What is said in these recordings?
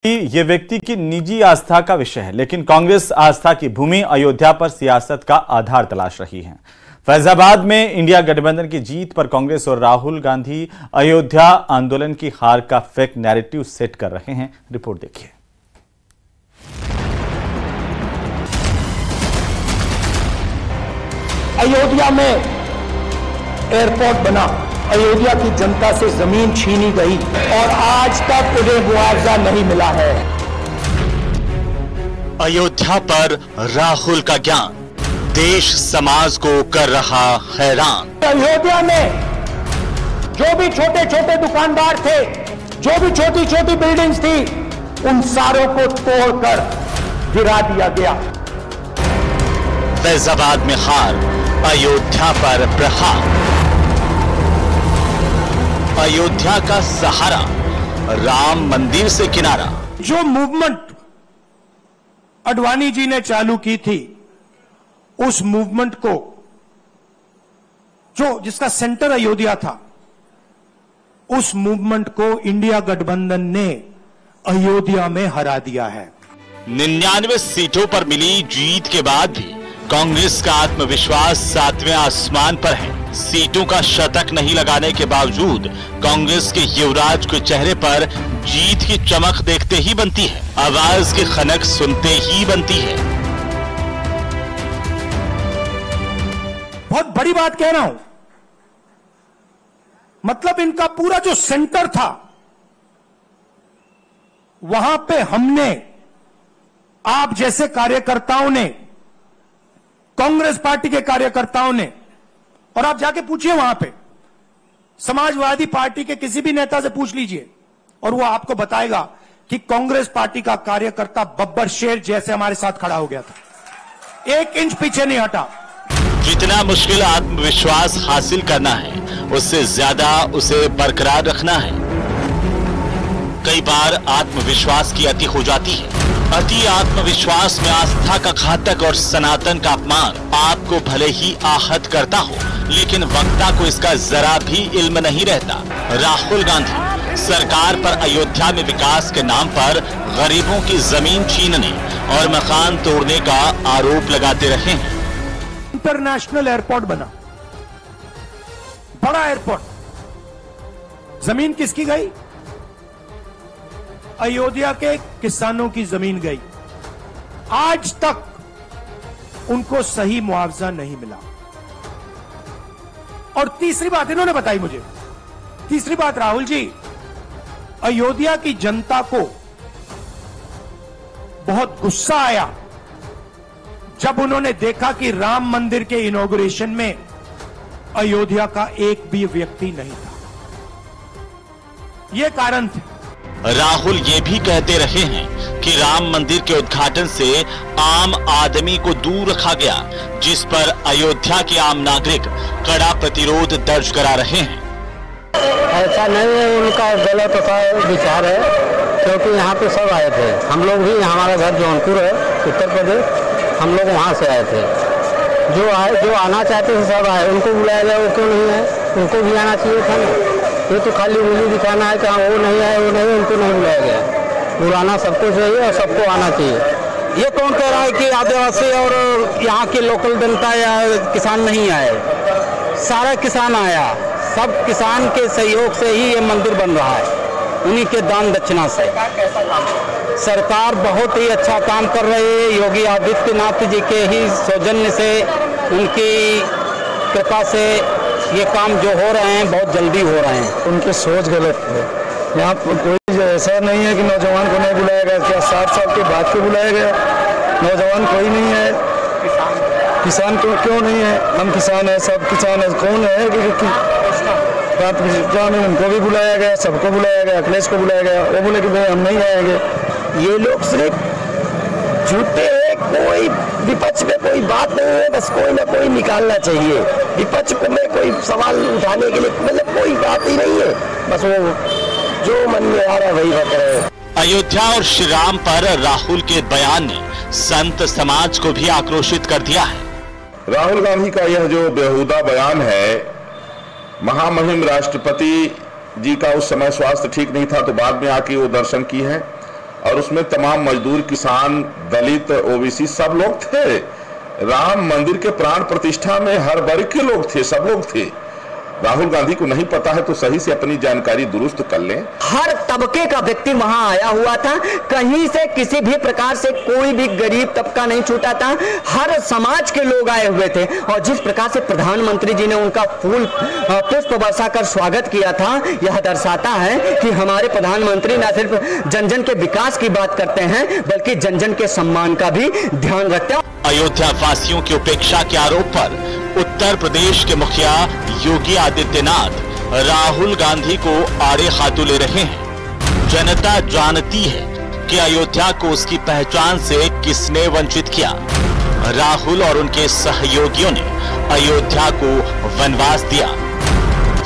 ये व्यक्ति की निजी आस्था का विषय है, लेकिन कांग्रेस आस्था की भूमि अयोध्या पर सियासत का आधार तलाश रही है। फैजाबाद में इंडिया गठबंधन की जीत पर कांग्रेस और राहुल गांधी अयोध्या आंदोलन की हार का फेक नैरेटिव सेट कर रहे हैं। रिपोर्ट देखिए। अयोध्या में एयरपोर्ट बना, अयोध्या की जनता से जमीन छीनी गई और आज तक उन्हें मुआवजा नहीं मिला है। अयोध्या पर राहुल का ज्ञान देश समाज को कर रहा हैरान। अयोध्या में जो भी छोटे छोटे दुकानदार थे, जो भी छोटी छोटी बिल्डिंग्स थी, उन सारों को तोड़कर गिरा दिया गया। फैजाबाद में हार, अयोध्या पर प्रहार। अयोध्या का सहारा, राम मंदिर से किनारा। जो मूवमेंट अडवाणी जी ने चालू की थी, उस मूवमेंट को जिसका सेंटर अयोध्या था, उस मूवमेंट को इंडिया गठबंधन ने अयोध्या में हरा दिया है। 99 सीटों पर मिली जीत के बाद भी कांग्रेस का आत्मविश्वास 7वें आसमान पर है। सीटों का शतक नहीं लगाने के बावजूद कांग्रेस के युवराज के चेहरे पर जीत की चमक देखते ही बनती है, आवाज की खनक सुनते ही बनती है। बहुत बड़ी बात कह रहा हूं, मतलब इनका पूरा जो सेंटर था, वहां पे हमने, आप जैसे कार्यकर्ताओं ने, कांग्रेस पार्टी के कार्यकर्ताओं ने, और आप जाके पूछिए वहां पे समाजवादी पार्टी के किसी भी नेता से पूछ लीजिए और वो आपको बताएगा कि कांग्रेस पार्टी का कार्यकर्ता बब्बर शेर जैसे हमारे साथ खड़ा हो गया था, 1 इंच पीछे नहीं हटा। जितना मुश्किल आत्मविश्वास हासिल करना है, उससे ज्यादा उसे बरकरार रखना है। कई बार आत्मविश्वास की अति हो जाती है। अति आत्मविश्वास में आस्था का घातक और सनातन का अपमान आपको भले ही आहत करता हो, लेकिन वक्ता को इसका जरा भी इल्म नहीं रहता। राहुल गांधी सरकार पर अयोध्या में विकास के नाम पर गरीबों की जमीन छीनने और मकान तोड़ने का आरोप लगाते रहे हैं। इंटरनेशनल एयरपोर्ट बना, बड़ा एयरपोर्ट, जमीन किसकी गई? अयोध्या के किसानों की जमीन गई। आज तक उनको सही मुआवजा नहीं मिला। और तीसरी बात इन्होंने बताई मुझे, तीसरी बात राहुल जी, अयोध्या की जनता को बहुत गुस्सा आया जब उन्होंने देखा कि राम मंदिर के इनॉग्रेशन में अयोध्या का एक भी व्यक्ति नहीं था। यह कारण थे। राहुल ये भी कहते रहे हैं कि राम मंदिर के उद्घाटन से आम आदमी को दूर रखा गया, जिस पर अयोध्या के आम नागरिक कड़ा प्रतिरोध दर्ज करा रहे हैं। ऐसा नहीं है, उनका गलत विचार है, क्योंकि यहाँ पे सब आए थे। हम लोग भी, हमारा घर जौनपुर है, उत्तर प्रदेश, हम लोग वहाँ से आए थे। जो आना चाहते थे सब आए, उनको बुलाया गया, वो क्यों नहीं है? उनको भी आना चाहिए था ना। ये तो खाली उंगली दिखाना है कि हाँ वो नहीं है, वो नहीं, उनको नहीं बुलाया गया। बुलाना सबको चाहिए और सबको आना चाहिए। ये कौन कह रहा है कि आदिवासी और यहाँ के लोकल जनता या किसान नहीं आए? सारा किसान आया। सब किसान के सहयोग से ही ये मंदिर बन रहा है, उन्हीं के दान दक्षिणा से। सरकार बहुत ही अच्छा काम कर रही है। योगी आदित्यनाथ जी के ही सौजन्य से, उनकी कृपा से ये काम जो हो रहे हैं बहुत जल्दी हो रहे हैं। उनकी सोच गलत है। यहाँ कोई ऐसा नहीं है कि नौजवान को नहीं बुलाया गया। क्या 60 साल के बाद को बुलाया गया? नौजवान कोई नहीं है, किसान क्यों नहीं है? हम किसान है, सब किसान है। कौन है उनको भी बुलाया गया, सबको बुलाया गया, अखिलेश को बुलाया गया। वो बोले कि भाई हम नहीं आएंगे। ये लोग सिर्फ झूठे हैं। कोई विपक्ष में कोई बात नहीं है, बस कोई ना कोई निकालना चाहिए। विपक्ष में कोई सवाल उठाने के लिए मतलब कोई बात ही नहीं है, बस वो जो मन में आ रहा है वही बता रहे हैं। अयोध्या और श्री राम पर राहुल के बयान ने संत समाज को भी आक्रोशित कर दिया है। राहुल गांधी का यह जो बेहुदा बयान है, महामहिम राष्ट्रपति जी का उस समय स्वास्थ्य ठीक नहीं था, तो बाद में आके वो दर्शन की है और उसमें तमाम मजदूर, किसान, दलित, ओबीसी सब लोग थे। राम मंदिर के प्राण प्रतिष्ठा में हर वर्ग के लोग थे, सब लोग थे। राहुल गांधी को नहीं पता है तो सही से अपनी जानकारी दुरुस्त कर लें। हर तबके का व्यक्ति वहां आया हुआ था, कहीं से किसी भी प्रकार से कोई भी गरीब तबका नहीं छूटा था, हर समाज के लोग आए हुए थे। और जिस प्रकार से प्रधानमंत्री जी ने उनका फूल पुष्प वर्षा कर स्वागत किया था, यह दर्शाता है कि हमारे प्रधानमंत्री न सिर्फ जन जन के विकास की बात करते हैं बल्कि जन जन के सम्मान का भी ध्यान रखते हैं। अयोध्या वासियों की उपेक्षा के आरोप पर उत्तर प्रदेश के मुखिया योगी आदित्यनाथ राहुल गांधी को आड़े हाथों ले रहे हैं। जनता जानती है कि अयोध्या को उसकी पहचान से किसने वंचित किया। राहुल और उनके सहयोगियों ने अयोध्या को वनवास दिया,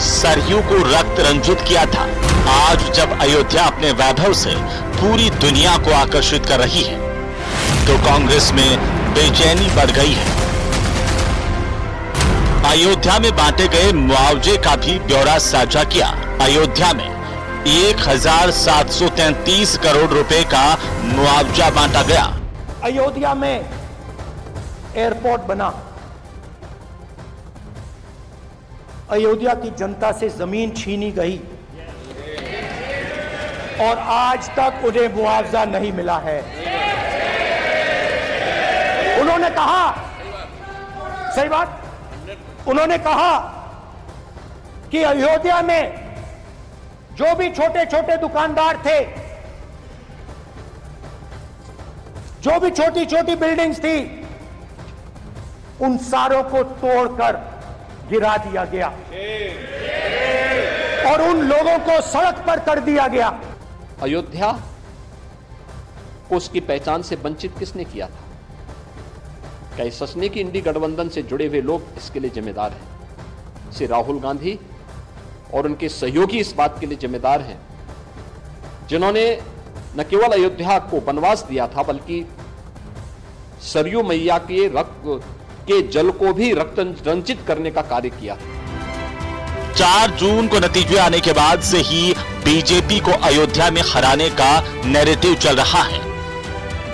सरयू को रक्त रंजित किया था। आज जब अयोध्या अपने वैभव से पूरी दुनिया को आकर्षित कर रही है तो कांग्रेस में बेचैनी बढ़ गई है। अयोध्या में बांटे गए मुआवजे का भी ब्यौरा साझा किया। अयोध्या में 1733 करोड़ रुपए का मुआवजा बांटा गया। अयोध्या में एयरपोर्ट बना, अयोध्या की जनता से जमीन छीनी गई और आज तक उन्हें मुआवजा नहीं मिला है। उन्होंने कहा, सही बात, उन्होंने कहा कि अयोध्या में जो भी छोटे छोटे दुकानदार थे, जो भी छोटी छोटी बिल्डिंग्स थी, उन सारों को तोड़कर गिरा दिया गया और उन लोगों को सड़क पर कर दिया गया। अयोध्या को उसकी पहचान से वंचित किसने किया था? क्या इस ससने की इंडी गठबंधन से जुड़े हुए लोग इसके लिए जिम्मेदार हैं? श्री राहुल गांधी और उनके सहयोगी इस बात के लिए जिम्मेदार हैं जिन्होंने न केवल अयोध्या को वनवास दिया था बल्कि सरयू मैया के रक्त के जल को भी रक्त रंजित करने का कार्य किया। 4 जून को नतीजे आने के बाद से ही बीजेपी को अयोध्या में हराने का नैरेटिव चल रहा है,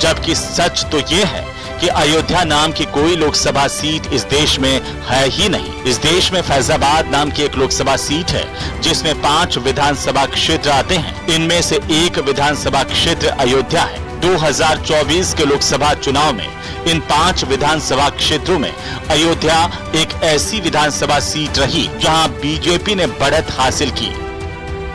जबकि सच तो यह है कि अयोध्या नाम की कोई लोकसभा सीट इस देश में है ही नहीं। इस देश में फैजाबाद नाम की एक लोकसभा सीट है जिसमें 5 विधानसभा क्षेत्र आते हैं। इनमें से एक विधानसभा क्षेत्र अयोध्या है। 2024 के लोकसभा चुनाव में इन 5 विधानसभा क्षेत्रों में अयोध्या एक ऐसी विधानसभा सीट रही जहां बीजेपी ने बढ़त हासिल की,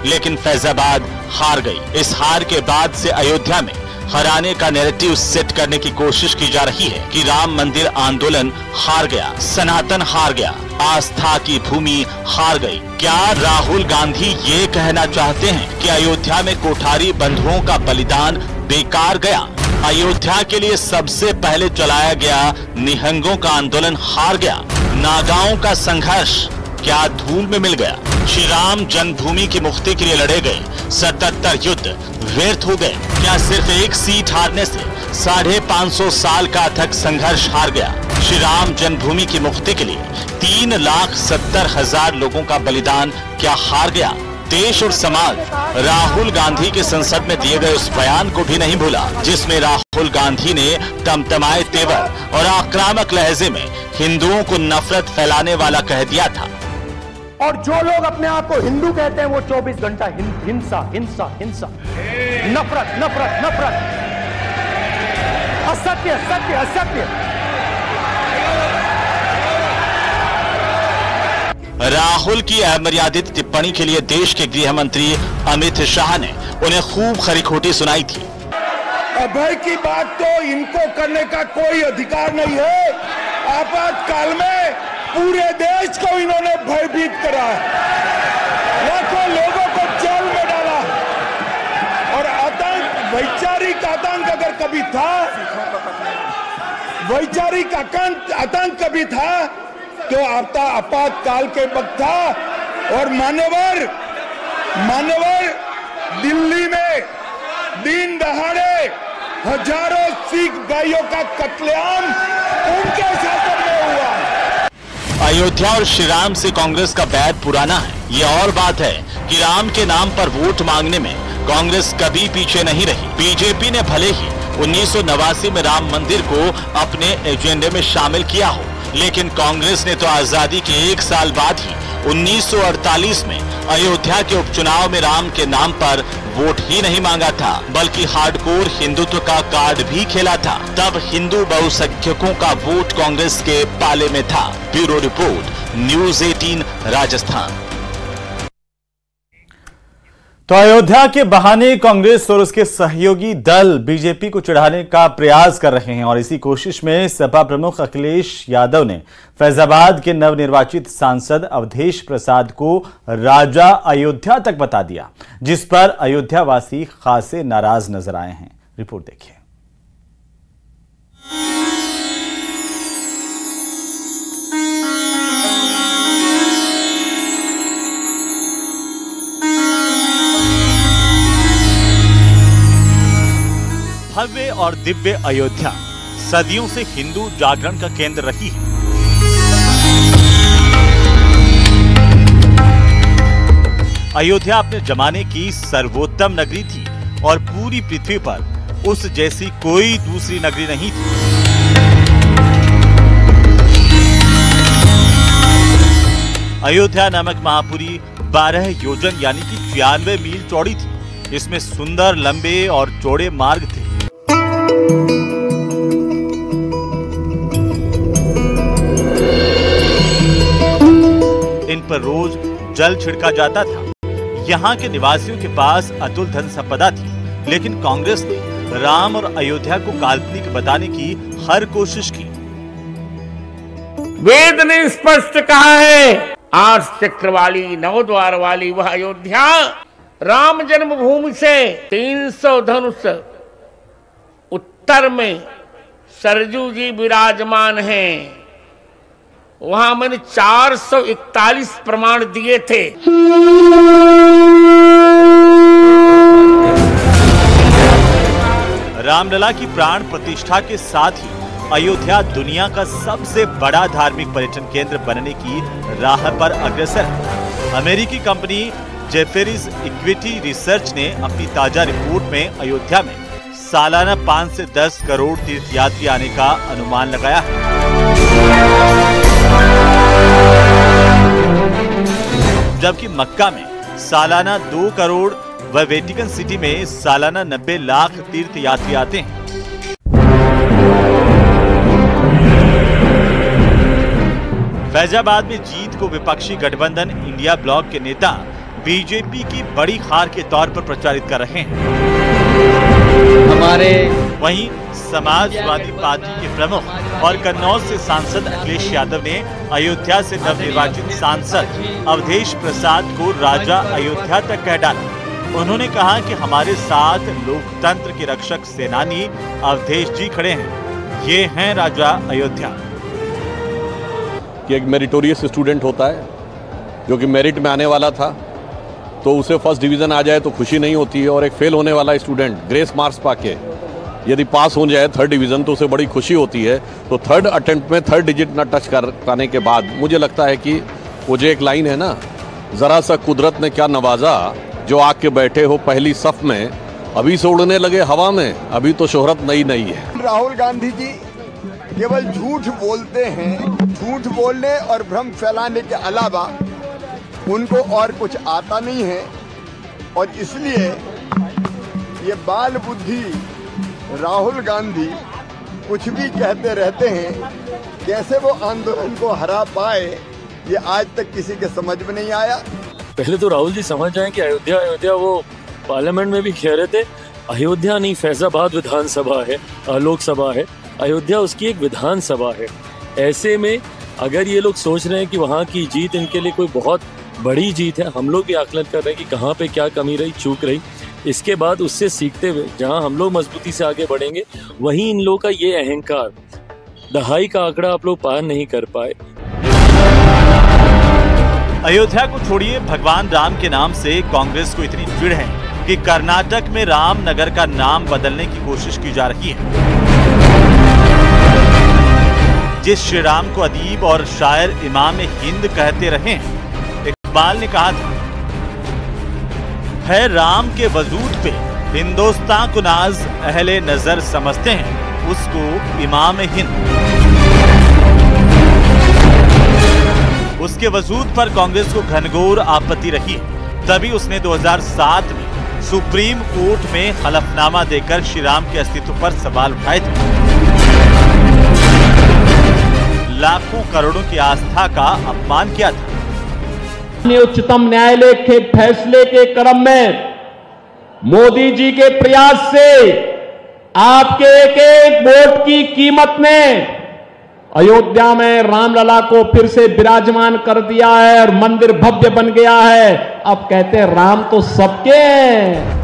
लेकिन फैजाबाद हार गई। इस हार के बाद से अयोध्या में हराने का नैरेटिव सेट करने की कोशिश की जा रही है कि राम मंदिर आंदोलन हार गया, सनातन हार गया, आस्था की भूमि हार गई। क्या राहुल गांधी ये कहना चाहते हैं कि अयोध्या में कोठारी बंधुओं का बलिदान बेकार गया? अयोध्या के लिए सबसे पहले चलाया गया निहंगों का आंदोलन हार गया? नागाओं का संघर्ष क्या धूल में मिल गया? श्री राम जन्मभूमि की मुक्ति के लिए लड़े गए 77 युद्ध व्यर्थ हो गए? क्या सिर्फ एक सीट हारने से 550 साल का अथक संघर्ष हार गया? श्री राम जन्मभूमि की मुक्ति के लिए 3,70,000 लोगों का बलिदान क्या हार गया? देश और समाज राहुल गांधी के संसद में दिए गए उस बयान को भी नहीं भूला जिसमें राहुल गांधी ने तमतमाए तेवर और आक्रामक लहजे में हिंदुओं को नफरत फैलाने वाला कह दिया था। और जो लोग अपने आप को हिंदू कहते हैं वो 24 घंटा हिंसा हिंसा हिंसा, नफरत नफरत नफरत, असत्य सत्य असत्य। राहुल की अमर्यादित टिप्पणी के लिए देश के गृह मंत्री अमित शाह ने उन्हें खूब खरी खोटी सुनाई थी। अभय की बात तो इनको करने का कोई अधिकार नहीं है। आपातकाल में पूरे देश को इन्होंने भयभीत करा, लाखों लोगों को जेल में डाला और आतंक, वैचारिक आतंक अगर कभी था, वैचारिक आतंक कभी था तो आपातकाल के वक्त था। और मान्यवर दिल्ली में दिन दहाड़े हजारों सिख भाइयों का कत्लेआम उनके शासन में हुआ। अयोध्या और श्री राम से कांग्रेस का बैर पुराना है। ये और बात है कि राम के नाम पर वोट मांगने में कांग्रेस कभी पीछे नहीं रही। बीजेपी ने भले ही 1989 में राम मंदिर को अपने एजेंडे में शामिल किया हो, लेकिन कांग्रेस ने तो आजादी के 1 साल बाद ही 1948 में अयोध्या के उपचुनाव में राम के नाम पर वोट ही नहीं मांगा था, बल्कि हार्डकोर हिंदुत्व का कार्ड भी खेला था। तब हिंदू बहुसंख्यकों का वोट कांग्रेस के पाले में था। Bureau report, news 18 Rajasthan. तो अयोध्या के बहाने कांग्रेस और उसके सहयोगी दल बीजेपी को चिढ़ाने का प्रयास कर रहे हैं और इसी कोशिश में सपा प्रमुख अखिलेश यादव ने फैजाबाद के नवनिर्वाचित सांसद अवधेश प्रसाद को राजा अयोध्या तक बता दिया, जिस पर अयोध्या वासी खासे नाराज नजर आए हैं। रिपोर्ट देखिए। भव्य और दिव्य अयोध्या सदियों से हिंदू जागरण का केंद्र रही है। अयोध्या अपने जमाने की सर्वोत्तम नगरी थी और पूरी पृथ्वी पर उस जैसी कोई दूसरी नगरी नहीं थी। अयोध्या नामक महापुरी 12 योजन यानी कि 96 मील चौड़ी थी। इसमें सुंदर लंबे और चौड़े मार्ग थे। इन पर रोज जल छिड़का जाता था। यहाँ के निवासियों के पास अतुल धन संपदा थी, लेकिन कांग्रेस ने राम और अयोध्या को काल्पनिक बताने की हर कोशिश की। वेद ने स्पष्ट कहा है, 8 चक्र वाली 9 द्वार वाली वह अयोध्या राम जन्मभूमि से 300 धनुष उत्तर में सरजू जी विराजमान हैं। वहां मैंने 441 प्रमाण दिए थे। रामलला की प्राण प्रतिष्ठा के साथ ही अयोध्या दुनिया का सबसे बड़ा धार्मिक पर्यटन केंद्र बनने की राह पर अग्रसर है। अमेरिकी कंपनी जेफेरीज इक्विटी रिसर्च ने अपनी ताजा रिपोर्ट में अयोध्या में सालाना 5 से 10 करोड़ तीर्थयात्री आने का अनुमान लगाया है। जबकि मक्का में सालाना 2 करोड़ व वेटिकन सिटी में सालाना 90 लाख तीर्थयात्री आते हैं। फैजाबाद में जीत को विपक्षी गठबंधन इंडिया ब्लॉक के नेता बीजेपी की बड़ी हार के तौर पर प्रचारित कर रहे हैं। वहीं समाजवादी पार्टी के प्रमुख और कन्नौज से सांसद अखिलेश यादव ने अयोध्या से नवनिर्वाचित सांसद अवधेश प्रसाद को राजा अयोध्या तक कह डाला। उन्होंने कहा कि हमारे साथ लोकतंत्र के रक्षक सेनानी अवधेश जी खड़े हैं, ये हैं राजा अयोध्या। कि एक मेरिटोरियस स्टूडेंट होता है जो कि मेरिट में आने वाला था, तो उसे फर्स्ट डिवीज़न आ जाए तो खुशी नहीं होती है, और एक फेल होने वाला स्टूडेंट ग्रेस मार्क्स पाके यदि पास हो जाए 3rd डिवीज़न तो उसे बड़ी खुशी होती है। तो 3rd अटेम्प्ट में 3rd डिजिट न टच कर पाने के बाद मुझे लगता है कि वो जो एक लाइन है ना, ज़रा सा कुदरत ने क्या नवाजा जो आके बैठे हो पहली सफ में, अभी से उड़ने लगे हवा में, अभी तो शोहरत नई नई है। राहुल गांधी जी केवल झूठ बोलते हैं। झूठ बोलने और भ्रम फैलाने के अलावा उनको और कुछ आता नहीं है, और इसलिए ये बाल बुद्धि राहुल गांधी कुछ भी कहते रहते हैं। कैसे वो आंदोलन को हरा पाए, ये आज तक किसी के समझ में नहीं आया। पहले तो राहुल जी समझ जाएं कि अयोध्या अयोध्या वो पार्लियामेंट में भी कह रहे थे, अयोध्या नहीं फैजाबाद विधानसभा है, लोकसभा है, अयोध्या उसकी एक विधानसभा है। ऐसे में अगर ये लोग सोच रहे हैं कि वहाँ की जीत इनके लिए कोई बहुत बड़ी जीत है, हम लोग भी आकलन कर रहे हैं कि कहाँ पे क्या कमी रही, चूक रही। इसके बाद उससे सीखते हुए जहाँ हम लोग मजबूती से आगे बढ़ेंगे, वहीं इन लोगों का ये अहंकार, दहाई का आंकड़ा आप लोग पार नहीं कर पाए। अयोध्या को छोड़िए, भगवान राम के नाम से कांग्रेस को इतनी चिढ़ है कि कर्नाटक में रामनगर का नाम बदलने की कोशिश की जा रही है। जिस श्री राम को अदीब और शायर इमाम हिंद कहते रहे हैं, इकबाल ने कहा था, है राम के वजूद पे हिंदुस्तान को नाज अहले नजर समझते हैं उसको इमाम हिंद। उसके वजूद पर कांग्रेस को घनघोर आपत्ति रही है, तभी उसने 2007 में सुप्रीम कोर्ट में हलफनामा देकर श्री राम के अस्तित्व पर सवाल उठाए थे। लाखों करोड़ों की आस्था का अपमान किया था। उच्चतम न्यायालय के फैसले के क्रम में मोदी जी के प्रयास से आपके एक एक वोट की कीमत ने अयोध्या में रामलला को फिर से विराजमान कर दिया है और मंदिर भव्य बन गया है। अब कहते हैं राम तो सबके हैं।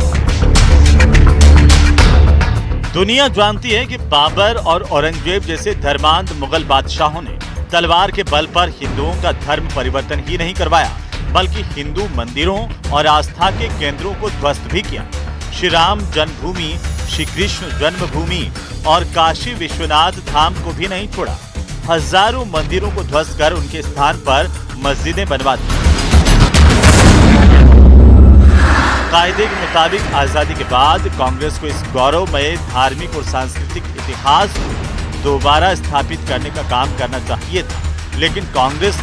दुनिया जानती है कि बाबर और औरंगजेब जैसे धर्मांध मुगल बादशाहों ने तलवार के बल पर हिंदुओं का धर्म परिवर्तन ही नहीं करवाया, बल्कि हिंदू मंदिरों और आस्था के केंद्रों को ध्वस्त भी किया। श्री राम जन्मभूमि, श्री कृष्ण जन्मभूमि और काशी विश्वनाथ धाम को भी नहीं छोड़ा। हजारों मंदिरों को ध्वस्त कर उनके स्थान पर मस्जिदें बनवा दी। कायदे के मुताबिक आजादी के बाद कांग्रेस को इस गौरवमय धार्मिक और सांस्कृतिक इतिहास को दोबारा स्थापित करने का काम करना चाहिए था, लेकिन कांग्रेस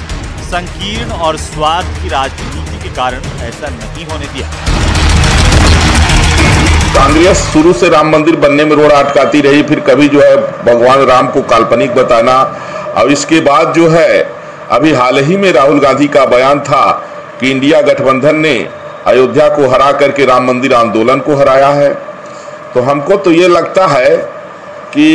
संकीर्ण और स्वार्थ की राजनीति के कारण ऐसा नहीं होने दिया। कांग्रेस शुरू से राम मंदिर बनने में रोड़ा अटकाती रही, फिर कभी जो है भगवान राम को काल्पनिक बताना, और इसके बाद जो है अभी हाल ही में राहुल गांधी का बयान था कि इंडिया गठबंधन ने अयोध्या को हरा करके राम मंदिर आंदोलन को हराया है। तो हमको तो ये लगता है कि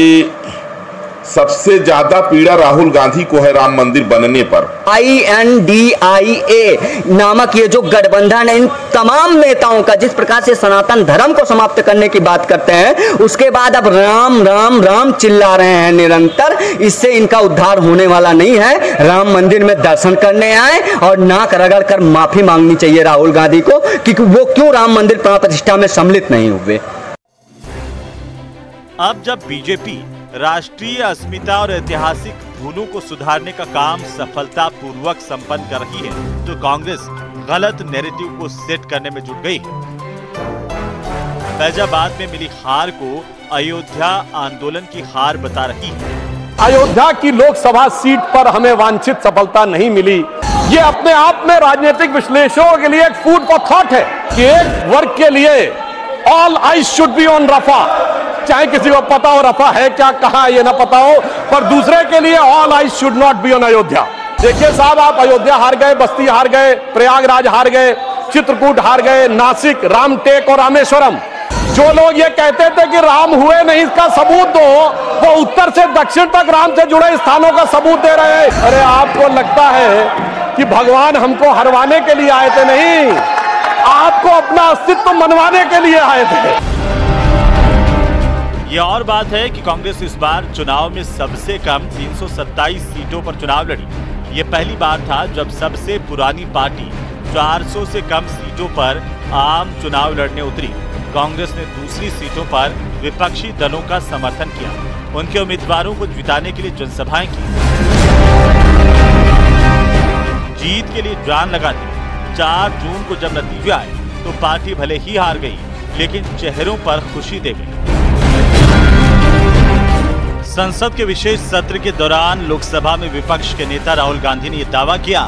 सबसे ज्यादा पीड़ा राहुल गांधी को है राम मंदिर बनने पर। INDIA नामक ये जो गठबंधन है, इन तमाम नेताओं का जिस प्रकार से सनातन धर्म को समाप्त करने की बात करते हैं, उसके बाद अब राम राम राम चिल्ला रहे हैं निरंतर। इससे इनका उद्धार होने वाला नहीं है। राम मंदिर में दर्शन करने आए और नाक रगड़ कर माफी मांगनी चाहिए राहुल गांधी को कि वो क्यों राम मंदिर प्राण प्रतिष्ठा में सम्मिलित नहीं हुए। अब जब बीजेपी राष्ट्रीय अस्मिता और ऐतिहासिक भूलों को सुधारने का काम सफलतापूर्वक संपन्न कर रही है, तो कांग्रेस गलत नैरेटिव को सेट करने में जुट गई है। फैजाबाद में मिली हार को अयोध्या आंदोलन की हार बता रही है। अयोध्या की लोकसभा सीट पर हमें वांछित सफलता नहीं मिली। ये अपने आप में राजनीतिक विश्लेषकों के लिए एक फूड फॉर थॉट है कि एक वर्ग के लिए all eyes should be on Rafah, चाहे किसी को पता हो रफा है क्या, कहां ये ना पता हो, पर दूसरे के लिए all eyes should not be on Ayodhya. देखिए साहब, आप अयोध्या हार गए, बस्ती हार गए, प्रयागराज हार गए, चित्रकूट हार गए, नासिक, रामटेक और रामेश्वरम। जो लोग ये कहते थे कि राम हुए नहीं, इसका सबूत दो, वो उत्तर से दक्षिण तक राम से जुड़े स्थानों का सबूत दे रहे हैं। अरे आपको लगता है कि भगवान हमको हरवाने के लिए आए थे? नहीं, आपको अपना अस्तित्व मनवाने के लिए आए थे। ये और बात है कि कांग्रेस इस बार चुनाव में सबसे कम 327 सीटों पर चुनाव लड़ी। ये पहली बार था जब सबसे पुरानी पार्टी 400 से कम सीटों पर आम चुनाव लड़ने उतरी। कांग्रेस ने दूसरी सीटों पर विपक्षी दलों का समर्थन किया, उनके उम्मीदवारों को जिताने के लिए जनसभाएं की, जीत के लिए जान लगा दी। 4 जून को जब नतीजे आए तो पार्टी भले ही हार गई, लेकिन चेहरों पर खुशी दे गई। संसद के विशेष सत्र के दौरान लोकसभा में विपक्ष के नेता राहुल गांधी ने यह दावा किया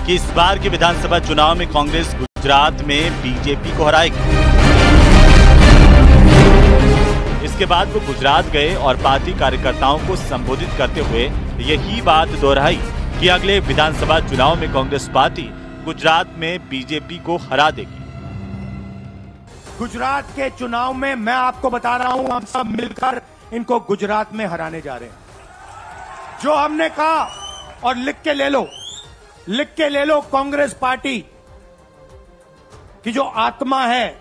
कि इस बार के विधानसभा चुनाव में कांग्रेस गुजरात में बीजेपी को हराएगी। इसके बाद वो गुजरात गए और पार्टी कार्यकर्ताओं को संबोधित करते हुए यही बात दोहराई कि अगले विधानसभा चुनाव में कांग्रेस पार्टी गुजरात में बीजेपी को हरा देगी। गुजरात के चुनाव में मैं आपको बता रहा हूं, हम सब मिलकर इनको गुजरात में हराने जा रहे हैं। जो हमने कहा, और लिख के ले लो, कांग्रेस पार्टी की जो आत्मा है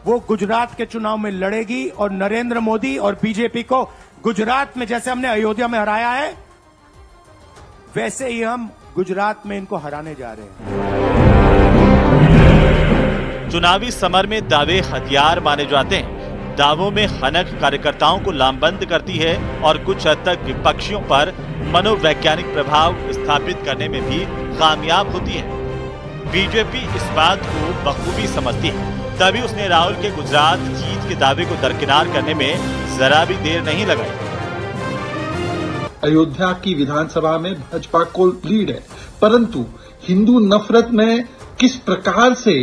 वो गुजरात के चुनाव में लड़ेगी और नरेंद्र मोदी और बीजेपी को गुजरात में जैसे हमने अयोध्या में हराया है, वैसे ही हम गुजरात में इनको हराने जा रहे हैं। चुनावी समर में दावे हथियार माने जाते हैं। दावों में हनक कार्यकर्ताओं को लामबंद करती है और कुछ हद तक विपक्षियों पर मनोवैज्ञानिक प्रभाव स्थापित करने में भी कामयाब होती है। बीजेपी इस बात को बखूबी समझती है। तभी उसने राहुल के गुजरात जीत के दावे को दरकिनार करने में जरा भी देर नहीं लगाई। अयोध्या की विधानसभा में भाजपा को लीड है, परंतु हिंदू नफरत में किस प्रकार से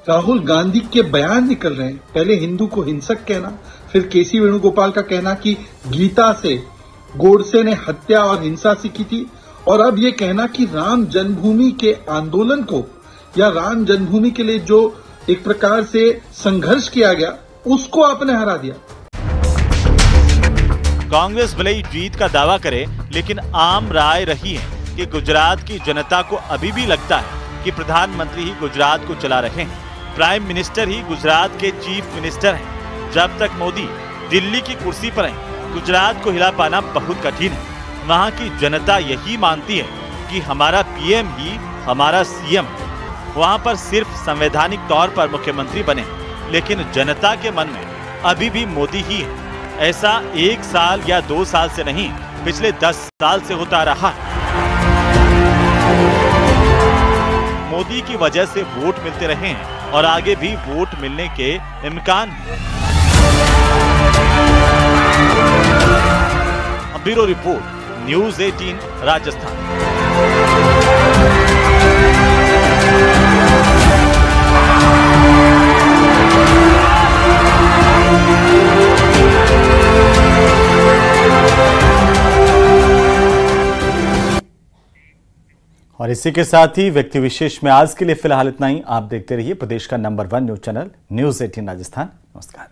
राहुल गांधी के बयान निकल रहे हैं। पहले हिंदू को हिंसक कहना, फिर केसी वेणुगोपाल का कहना कि गीता से गोडसे ने हत्या और हिंसा सीखी थी, और अब ये कहना कि राम जन्मभूमि के आंदोलन को या राम जन्मभूमि के लिए जो एक प्रकार से संघर्ष किया गया उसको आपने हरा दिया। कांग्रेस भले ही जीत का दावा करे, लेकिन आम राय रही है कि गुजरात की जनता को अभी भी लगता है कि प्रधानमंत्री ही गुजरात को चला रहे हैं, प्राइम मिनिस्टर ही गुजरात के चीफ मिनिस्टर हैं। जब तक मोदी दिल्ली की कुर्सी पर हैं, गुजरात को हिला पाना बहुत कठिन है। वहां की जनता यही मानती है कि हमारा पीएम ही हमारा सीएम है। वहां पर सिर्फ संवैधानिक तौर पर मुख्यमंत्री बने, लेकिन जनता के मन में अभी भी मोदी ही है। ऐसा 1 साल या 2 साल से नहीं, पिछले 10 साल से होता रहा है। मोदी की वजह से वोट मिलते रहे हैं और आगे भी वोट मिलने के इम्कान हैं। Bureau report, news 18 Rajasthan. और इसी के साथ ही व्यक्ति विशेष में आज के लिए फिलहाल इतना ही। आप देखते रहिए प्रदेश का number 1 news channel news 18 Rajasthan. नमस्कार।